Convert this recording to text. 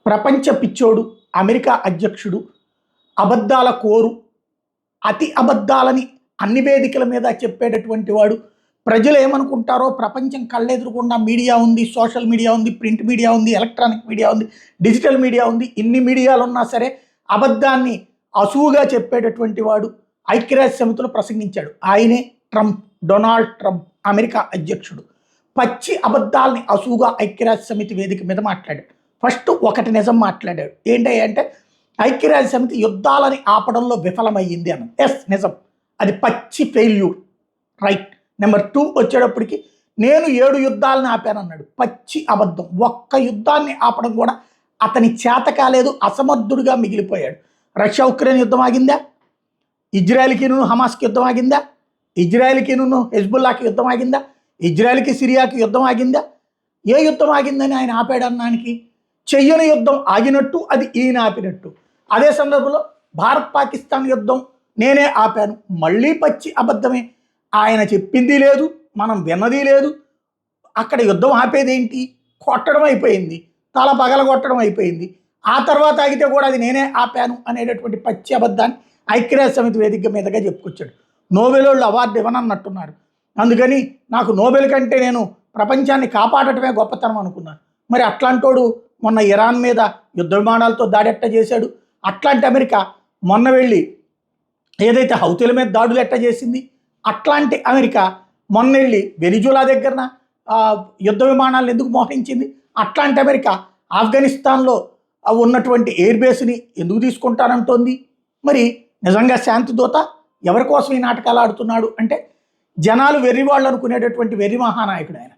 ప్రపంచ పిచ్చోడు, అమెరికా అధ్యక్షుడు, అబద్ధాల కోరు, అతి అబద్ధాలని అన్ని వేదికల మీద చెప్పేటటువంటి వాడు. ప్రజలు ఏమనుకుంటారో ప్రపంచం కళ్ళెదురుగుండా మీడియా ఉంది, సోషల్ మీడియా ఉంది, ప్రింట్ మీడియా ఉంది, ఎలక్ట్రానిక్ మీడియా ఉంది, డిజిటల్ మీడియా ఉంది. ఇన్ని మీడియాలు ఉన్నా సరే అబద్ధాన్ని అసువుగా చెప్పేటటువంటి వాడు ఐక్యరాజ్య సమితిలో ప్రసంగించాడు. ఆయనే ట్రంప్, డొనాల్డ్ ట్రంప్, అమెరికా అధ్యక్షుడు. పచ్చి అబద్ధాలని అసువుగా ఐక్యరాజ్య సమితి వేదిక మీద మాట్లాడాడు. ఫస్ట్ ఒకటి నిజం మాట్లాడాడు. ఏంటంటే ఐక్యరాజ్య సమితి యుద్ధాలని ఆపడంలో విఫలమయ్యింది అన్న. ఎస్, నిజం, అది పచ్చి ఫెయిల్యూర్, రైట్. నెంబర్ 2 వచ్చేటప్పటికి నేను 7 యుద్ధాలను ఆపానన్నాడు. పచ్చి అబద్ధం. ఒక్క యుద్ధాన్ని ఆపడం కూడా అతని చేత కాలేదు, అసమర్థుడిగా మిగిలిపోయాడు. రష్యా ఉక్రెయిన్ యుద్ధం ఆగిందా? ఇజ్రాయెల్కి హమాస్కి యుద్ధం ఆగిందా? ఇజ్రాయెల్కి హెజ్బుల్లాకి యుద్ధం ఆగిందా? ఇజ్రాయెల్కి సిరియాకి యుద్ధం ఆగిందా? ఏ యుద్ధం ఆగిందని ఆయన ఆపాడన్నానికి? చెయ్యని యుద్ధం ఆగినట్టు అది ఈయన ఆపినట్టు. అదే సందర్భంలో భారత్ పాకిస్తాన్ యుద్ధం నేనే ఆపాను, మళ్ళీ పచ్చి అబద్ధమే. ఆయన చెప్పింది లేదు, మనం విన్నది లేదు. అక్కడ యుద్ధం ఆపేదేంటి? కొట్టడం అయిపోయింది, తల పగలగొట్టడం అయిపోయింది. ఆ తర్వాత ఆగితే కూడా అది నేనే ఆపాను అనేటటువంటి పచ్చి అబద్ధాన్ని ఐక్యరాజ్య సమితి వేదిక మీదగా చెప్పుకొచ్చాడు. నోబెల్ వాళ్ళు అవార్డు ఇవ్వనన్నట్టున్నారు. అందుకని నాకు నోబెల్ కంటే నేను ప్రపంచాన్ని కాపాడటమే గొప్పతనం అనుకున్నాను. మరి అట్లాంటోడు మొన్న ఇరాన్ మీద యుద్ధ విమానాలతో దాడెట్ట చేశాడు. అట్లాంటి అమెరికా మొన్న వెళ్ళి ఏదైతే హౌతీల మీద దాడులు ఎట్ట చేసింది, అట్లాంటి అమెరికా మొన్న వెళ్ళి వెనిజులా దగ్గరన యుద్ధ విమానాలను ఎందుకు మోహరించింది? అట్లాంటి అమెరికా ఆఫ్ఘనిస్తాన్లో ఉన్నటువంటి ఎయిర్ బేస్ని ఎందుకు తీసుకుంటానంటోంది? మరి నిజంగా శాంతి దూత ఎవరి కోసం ఈ నాటకాలు ఆడుతున్నాడు అంటే జనాలు వెర్రివాళ్ళు అనుకునేటటువంటి వెర్రి మహానాయకుడు ఆయన.